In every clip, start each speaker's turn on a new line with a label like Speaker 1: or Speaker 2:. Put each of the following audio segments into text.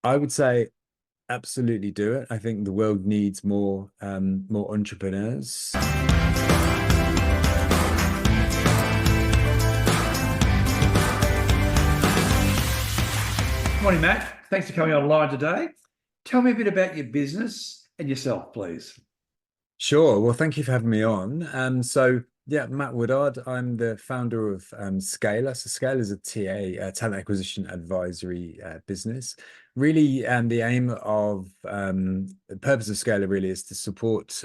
Speaker 1: I would say absolutely do it. I think the world needs more entrepreneurs.
Speaker 2: Morning, Matt. Thanks for coming online today. Tell me a bit about your business and yourself, please.
Speaker 1: Sure. Well, thank you for having me on. So yeah, Matt Woodard. I'm the founder of Scalr. So Scalr is a TA, talent acquisition advisory business. Really, the aim of the purpose of Scalr really is to support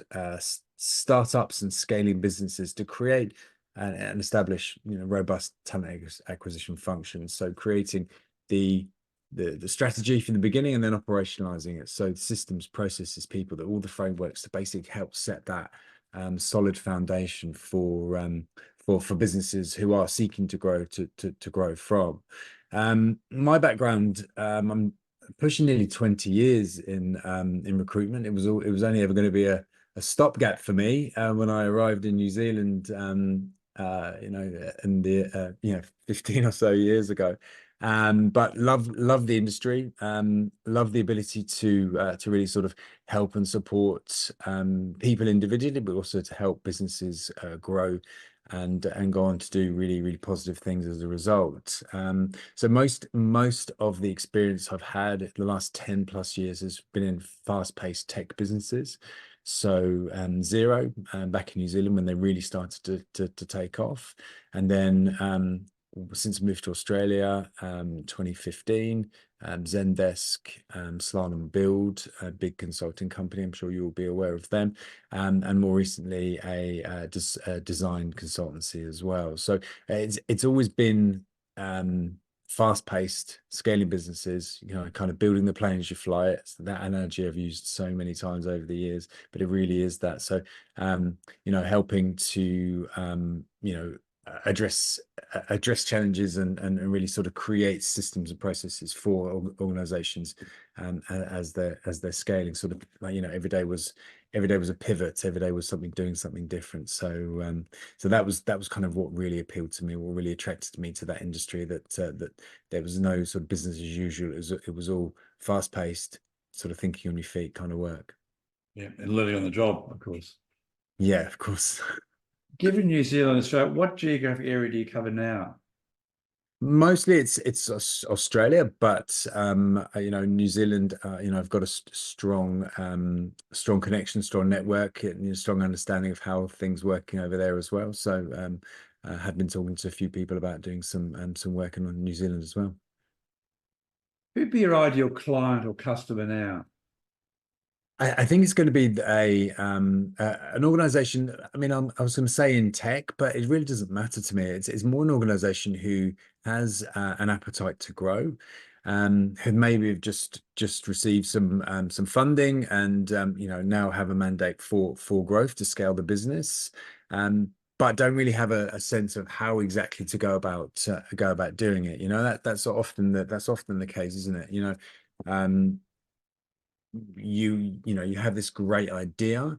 Speaker 1: startups and scaling businesses to create and establish, robust talent acquisition functions. So creating the the strategy from the beginning and then operationalizing it. So systems, processes, people, that all the frameworks to basically help set that solid foundation for businesses who are seeking to grow to grow from. My background, I'm pushing nearly 20 years in recruitment. It was only ever going to be a stopgap for me when I arrived in New Zealand. In the 15 or so years ago. But love the industry, love the ability to really sort of help and support people individually, but also to help businesses grow and go on to do really positive things as a result. So most of the experience I've had the last 10 plus years has been in fast-paced tech businesses. So Xero back in New Zealand when they really started to take off, and then since I moved to Australia, 2015, Zendesk, Slalom Build, a big consulting company. I'm sure you'll be aware of them, and more recently a design consultancy as well. So it's always been fast-paced, scaling businesses. Kind of building the plane as you fly it. It's that analogy I've used so many times over the years, but it really is that. So helping to address challenges and really sort of create systems and processes for organizations as they're scaling. Sort of like, every day was a pivot, every day was something doing something different. So that was kind of what really appealed to me, what really attracted me to that industry, that there was no sort of business as usual. It was all fast paced, sort of thinking on your feet kind of work.
Speaker 2: Yeah, and learning on the job, of course.
Speaker 1: Yeah, of course.
Speaker 2: Given New Zealand and Australia, what geographic area do you cover now?
Speaker 1: Mostly it's Australia, but New Zealand. I've got a strong connection, strong network, and strong understanding of how things working over there as well. So I have been talking to a few people about doing some work in New Zealand as well.
Speaker 2: Who'd be your ideal client or customer now?
Speaker 1: I think it's going to be an organization. I mean, I was going to say in tech, but it really doesn't matter to me. It's more an organization who has an appetite to grow, who maybe have just received some funding and now have a mandate for growth to scale the business, but don't really have a sense of how exactly to go about doing it. That's often the case, isn't it? You have this great idea,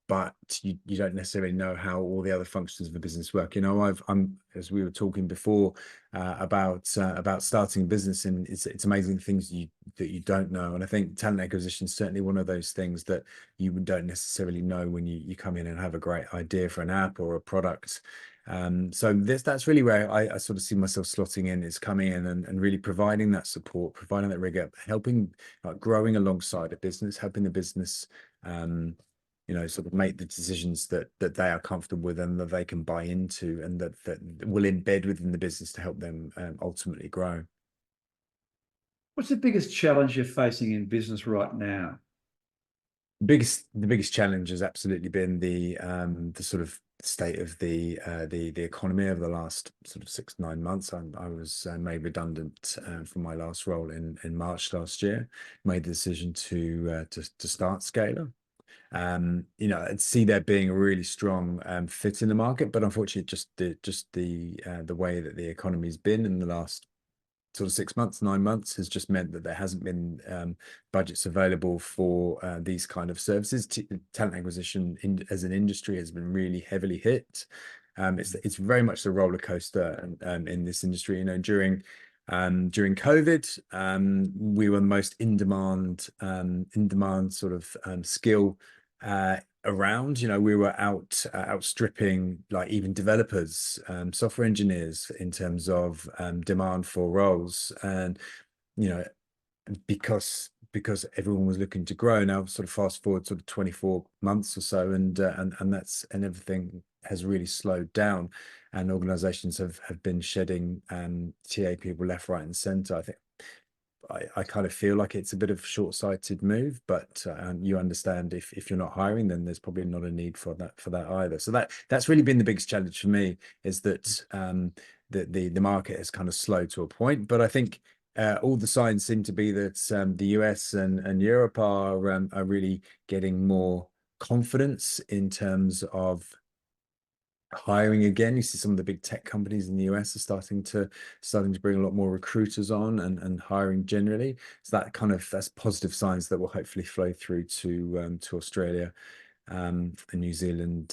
Speaker 1: but you don't necessarily know how all the other functions of the business work. I'm as we were talking before about starting a business, and it's amazing things that you don't know. And I think talent acquisition is certainly one of those things that you don't necessarily know when you come in and have a great idea for an app or a product. So that's really where I sort of see myself slotting in, is coming in and really providing that support, providing that rigor, helping, growing alongside a business, helping the business sort of make the decisions that they are comfortable with and that they can buy into, and that will embed within the business to help them ultimately grow.
Speaker 2: What's the biggest challenge you're facing in business right now?
Speaker 1: The biggest challenge has absolutely been the sort of state of the economy over the last sort of 6 to 9 months. I was made redundant from my last role in March last year. Made the decision to start Scalr. I'd see there being a really strong fit in the market, but unfortunately, just the way that the economy's been in the last sort of 6 months, 9 months, has just meant that there hasn't been budgets available for these kind of services. Talent acquisition as an industry has been really heavily hit. It's very much the roller coaster in this industry. During During COVID, we were the most in demand sort of skill around. You know, we were outstripping like even developers, software engineers in terms of demand for roles. And you know, because everyone was looking to grow. Now, sort of fast forward sort of 24 months or so, and everything has really slowed down, and organizations have been shedding TA people left, right, and center. I think I kind of feel like it's a bit of a short-sighted move, but you understand if you're not hiring, then there's probably not a need for that either. So that's really been the biggest challenge for me, is that the market has kind of slowed to a point. But I think all the signs seem to be that the US and Europe are really getting more confidence in terms of hiring again. You see some of the big tech companies in the US are starting to bring a lot more recruiters on, and hiring generally. So that's positive signs that will hopefully flow through to Australia and New Zealand.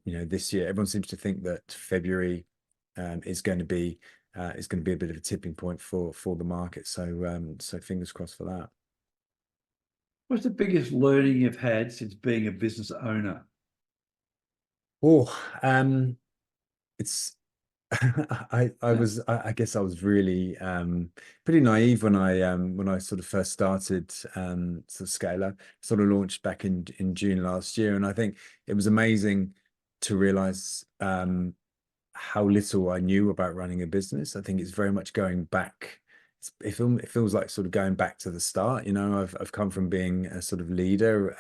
Speaker 1: You know, this year everyone seems to think that February is going to be a bit of a tipping point for the market. So fingers crossed for that.
Speaker 2: What's the biggest learning you've had since being a business owner?
Speaker 1: Oh, it's I guess I was really pretty naive when I sort of first started sort of Scalar, sort of launched back in June last year. And I think it was amazing to realize how little I knew about running a business. I think it's very much going back. It feels like sort of going back to the start. You know, I've come from being a sort of leader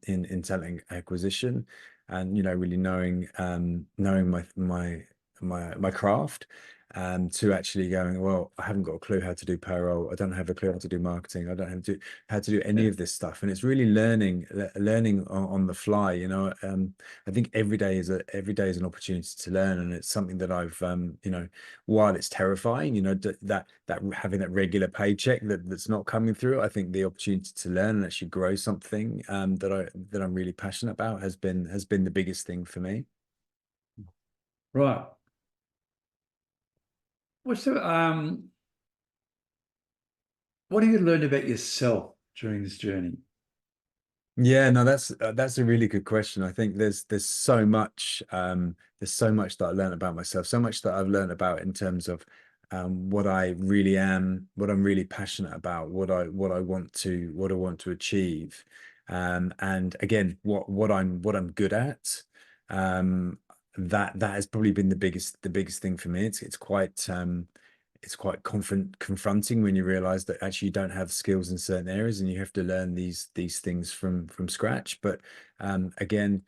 Speaker 1: in talent acquisition, and you know, really knowing my craft, to actually going, well, I haven't got a clue how to do payroll. I don't have a clue how to do marketing. I don't have how to do any
Speaker 2: Yeah.
Speaker 1: of this stuff. And it's really learning on the fly. You know, I think every day is an opportunity to learn, and it's something that I've you know, while it's terrifying, you know, that having that regular paycheck that's not coming through, I think the opportunity to learn and actually grow something that I'm really passionate about has been the biggest thing for me.
Speaker 2: Right. What's the what have you learned about yourself during this journey?
Speaker 1: Yeah, no, that's a really good question. I think there's so much that I learned about myself, so much that I've learned about in terms of what I really am, what I'm really passionate about, what I want to achieve, and again, what I'm good at. Um, that has probably been the biggest thing for me. It's quite confronting when you realize that actually you don't have skills in certain areas, and you have to learn these things from scratch. But again,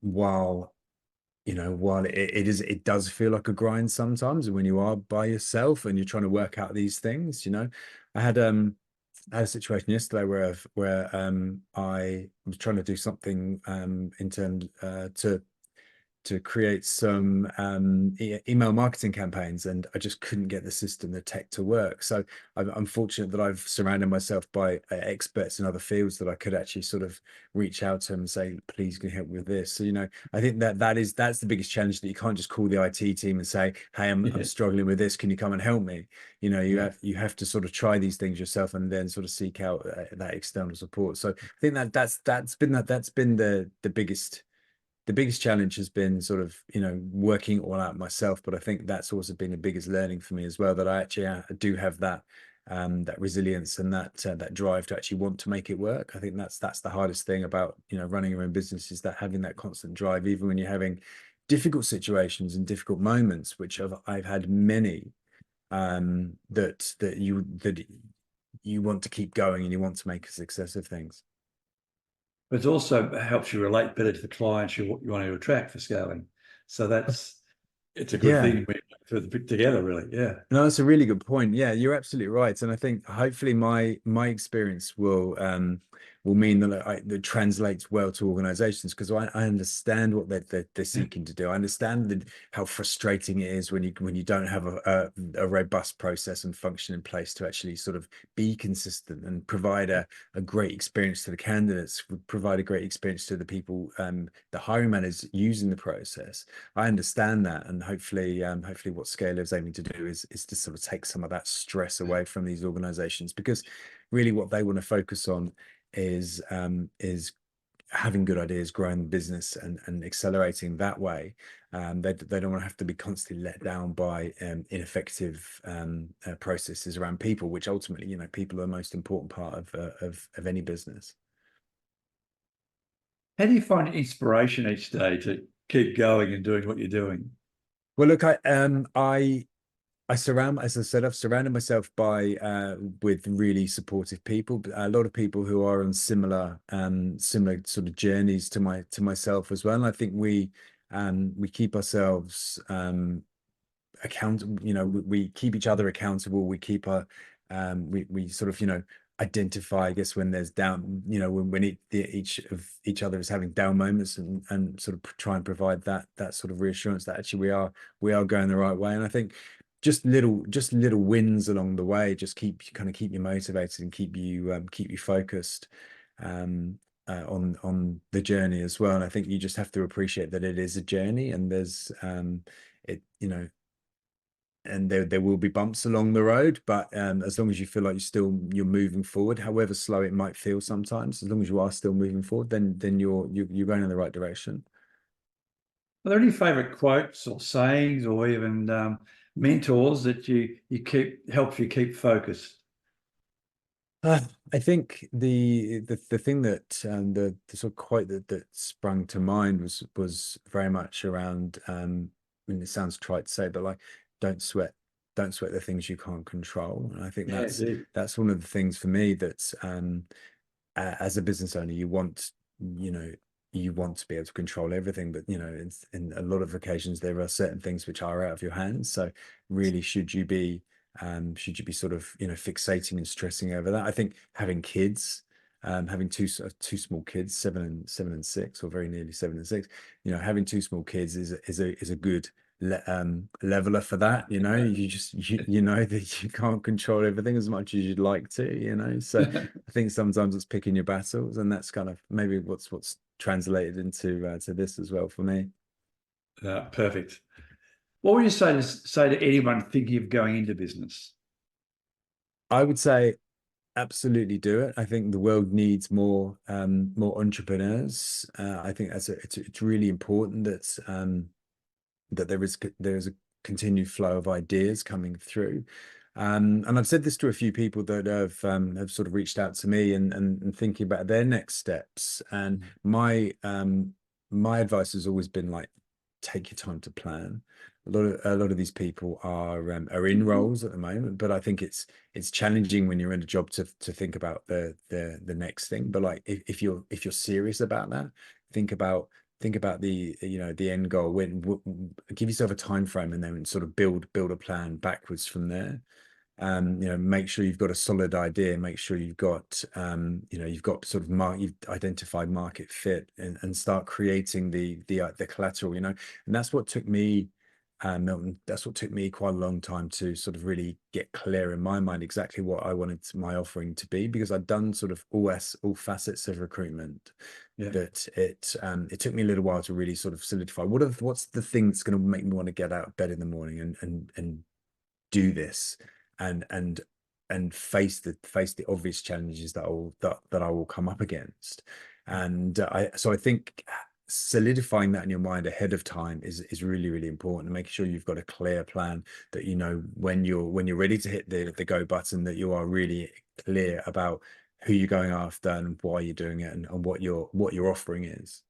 Speaker 1: while you know, while it does feel like a grind sometimes when you are by yourself and you're trying to work out these things. You know, I had I had a situation yesterday where I was trying to do something in terms to create some email marketing campaigns, and I just couldn't get the system, the tech to work. So I'm fortunate that I've surrounded myself by experts in other fields that I could actually sort of reach out to them and say, please, can you help me with this? So, you know, I think that's the biggest challenge, that you can't just call the IT team and say, hey, I'm
Speaker 2: Yeah.
Speaker 1: struggling with this. Can you come and help me? You know,
Speaker 2: Yeah.
Speaker 1: you have to sort of try these things yourself, and then sort of seek out that external support. So I think that's been the biggest challenge has been sort of, you know, working it all out myself. But I think that's also been the biggest learning for me as well, that I actually do have that resilience and that drive to actually want to make it work. I think that's the hardest thing about, you know, running your own business, is that having that constant drive, even when you're having difficult situations and difficult moments, which I've had many, that you want to keep going and you want to make a success of things.
Speaker 2: But it also helps you relate better to the clients you want to attract for scaling. So it's a good
Speaker 1: Yeah.
Speaker 2: thing for the put together, really. Yeah.
Speaker 1: No, that's a really good point. Yeah, you're absolutely right. And I think hopefully my experience will mean that translates well to organizations, because I understand what they're
Speaker 2: Yeah.
Speaker 1: seeking to do. I understand how frustrating it is when you don't have a robust process and function in place to actually sort of be consistent and provide a great experience to the candidates, provide a great experience to the people, the hiring managers using the process. I understand that, and hopefully what Scalr is aiming to do is to sort of take some of that stress away from these organizations, because really what they want to focus on is having good ideas, growing the business, and accelerating that way. They don't want to have to be constantly let down by ineffective processes around people, which ultimately, people are the most important part of any business.
Speaker 2: How do you find inspiration each day to keep going and doing what you're doing?
Speaker 1: Well, look, I surround, as I said, I've surrounded myself by with really supportive people, a lot of people who are on similar sort of journeys to myself as well. And I think we keep ourselves accountable. We keep each other accountable. We keep our we sort of identify, I guess, when there's down, when each other is having down moments, and sort of try and provide that sort of reassurance that actually we are going the right way. And I think just little wins along the way just keep you motivated and keep you focused on the journey as well. And I think you just have to appreciate that it is a journey, and there's it and there will be bumps along the road, but as long as you feel like you're moving forward, however slow it might feel sometimes, as long as you are still moving forward, then you're going in the right direction.
Speaker 2: Are there any favorite quotes or sayings or even mentors that you keep helps you keep focused?
Speaker 1: I think the thing that the sort of quote that sprung to mind was very much around, I mean, it sounds trite to say, but like, don't sweat don't sweat the things you can't control. And I think
Speaker 2: Yeah, indeed.
Speaker 1: that's one of the things for me that's as a business owner, you know you want to be able to control everything, but in a lot of occasions there are certain things which are out of your hands. So really, should you be sort of fixating and stressing over that? I think having kids, having two small kids, 7 and 6, or very nearly 7 and 6, having two small kids is a good leveler for that. You know that you can't control everything as much as you'd like to. So I think sometimes it's picking your battles, and that's kind of maybe what's translated into to this as well for me.
Speaker 2: Perfect. What would you say to anyone thinking of going into business?
Speaker 1: I would say absolutely do it. I think the world needs more entrepreneurs. I think it's really important that there is a continued flow of ideas coming through. And I've said this to a few people that have sort of reached out to me and thinking about their next steps. And my advice has always been like, take your time to plan. A lot of these people are in roles at the moment, but I think it's challenging when you're in a job to think about the next thing. But like, if you're serious about that, think about the end goal. Give yourself a time frame, and then sort of build a plan backwards from there. Make sure you've got a solid idea, make sure you've got sort of you've identified market fit, and start creating the collateral. And that's what took me, Milton, that's what took me quite a long time to sort of really get clear in my mind exactly what I wanted my offering to be, because I'd done sort of all facets of recruitment.
Speaker 2: Yeah.
Speaker 1: That it took me a little while to really sort of solidify what's the thing that's going to make me want to get out of bed in the morning and do this, and face the obvious challenges that I will come up against. And I think solidifying that in your mind ahead of time is really, really important, and making sure you've got a clear plan, that when you're ready to hit the go button, that you are really clear about who you're going after and why you're doing it, and what your offering is.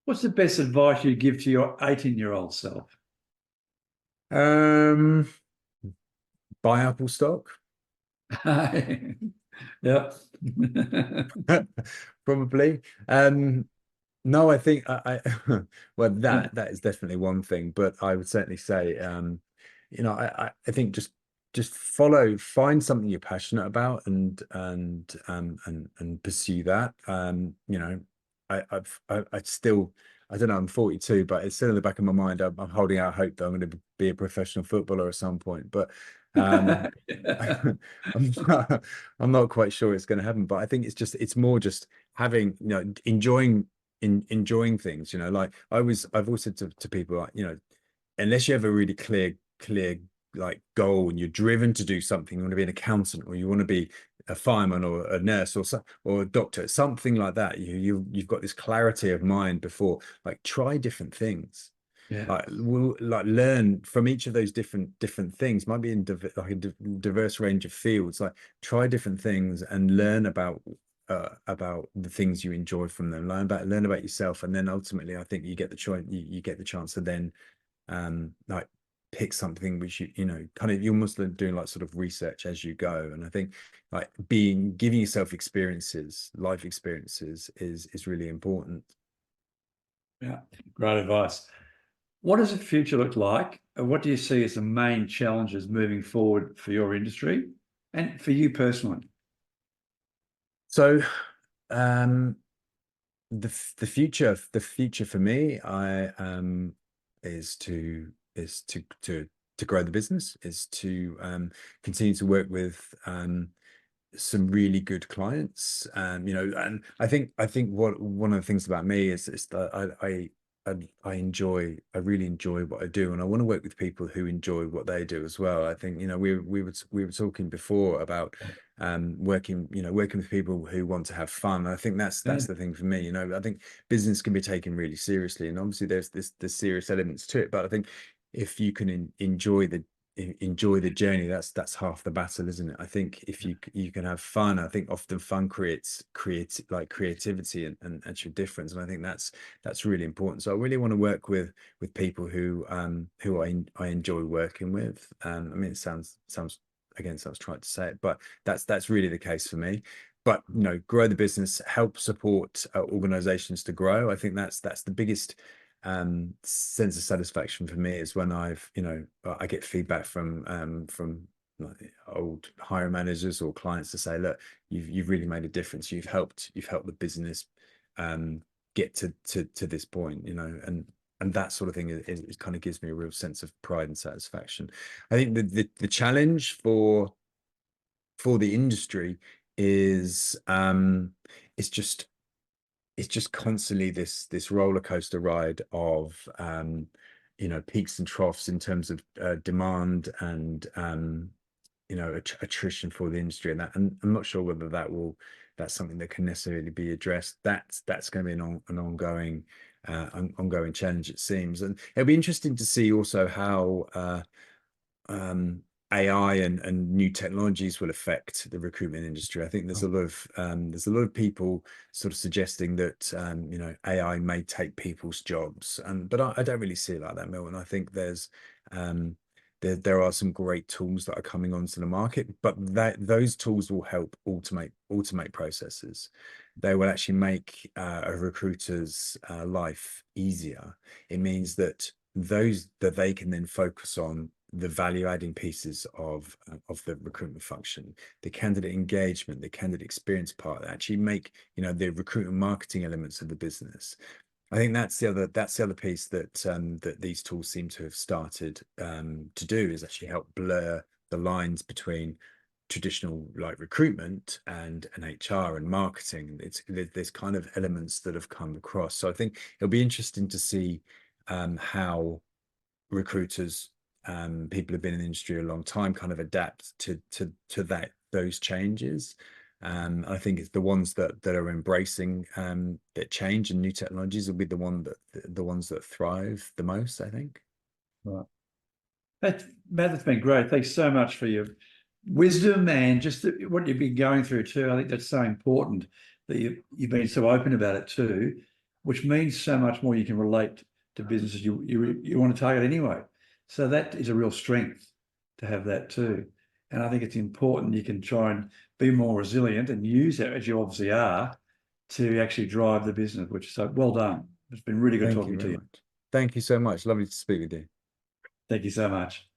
Speaker 2: What's the best advice you give to your 18-year-old self?
Speaker 1: Buy Apple stock.
Speaker 2: Yeah.
Speaker 1: Probably. No, I think well, that is definitely one thing, but I would certainly say, I think just find something you're passionate about, and pursue that. I still, I don't know, I'm 42, but it's still in the back of my mind. I'm holding out hope that I'm going to be a professional footballer at some point, but I'm not quite sure it's going to happen. But I think it's more just having, enjoying things. Like I've always said to people, like, unless you have a really clear like goal and you're driven to do something, you want to be an accountant or you want to be a fireman or a nurse or a doctor, something like that. You've got this clarity of mind before, like try different things.
Speaker 2: Yeah.
Speaker 1: Like we'll like learn from each of those different things. Might be in like a diverse range of fields. Like try different things and learn about the things you enjoy from them. Learn about yourself, and then ultimately, I think you get the choice. You get the chance to then like pick something which you know kind of you're almost doing like sort of research as you go. And I think like giving yourself experiences, life experiences, is really important.
Speaker 2: Yeah. Great advice. What does the future look like? And what do you see as the main challenges moving forward for your industry and for you personally?
Speaker 1: So um the future for me I is to grow the business, is to continue to work with some really good clients. You know, and I think what one of the things about me is that I really enjoy what I do, and I want to work with people who enjoy what they do as well. I think, you know, we were talking before about working with people who want to have fun. I think that's
Speaker 2: Yeah.
Speaker 1: the thing for me. You know, I think business can be taken really seriously, and obviously there's serious elements to it, but I think if you can enjoy the journey, that's half the battle, isn't it? I think if you can have fun, I think often fun creates creativity and actual difference, and I think that's really important. So I really want to work with people who I enjoy working with. I mean, it sounds again, sounds trite to say it, but that's really the case for me. But you know, grow the business, help support organizations to grow. I think that's the biggest sense of satisfaction for me, is when I get feedback from like old hiring managers or clients to say, look, you've really made a difference. You've helped the business get to this point, you know, and that sort of thing is kind of gives me a real sense of pride and satisfaction. I think the challenge for the industry is it's just it's just constantly this roller coaster ride of peaks and troughs in terms of demand and attrition for the industry, and I'm not sure whether that's something that can necessarily be addressed. That's going to be an ongoing challenge, it seems, and it'll be interesting to see also how um, AI and new technologies will affect the recruitment industry. I think there's a lot of people sort of suggesting that AI may take people's jobs, but I don't really see it like that, Milton. I think um, there are some great tools that are coming onto the market, but those tools will help automate processes. They will actually make a recruiter's life easier. It means that they can then focus on the value adding pieces of the recruitment function, the candidate engagement, the candidate experience part, that actually make the recruitment marketing elements of the business. I think that's the other piece that these tools seem to have started to do, is actually help blur the lines between traditional like recruitment and HR and marketing. There's kind of elements that have come across. So I think it'll be interesting to see how recruiters, people who've been in the industry a long time, kind of adapt to those changes. I think it's the ones that are embracing that change and new technologies will be the ones that thrive the most, I think.
Speaker 2: Right. Matt, that's been great. Thanks so much for your wisdom and just what you've been going through too. I think that's so important that you've been so open about it too, which means so much more. You can relate to businesses you want to target anyway. So that is a real strength to have that too. And I think it's important you can try and be more resilient and use that, as you obviously are, to actually drive the business, which is so well done. It's been really good
Speaker 1: Thank you
Speaker 2: talking
Speaker 1: very
Speaker 2: to you.
Speaker 1: much. Thank you so much. Lovely to speak with you.
Speaker 2: Thank you so much.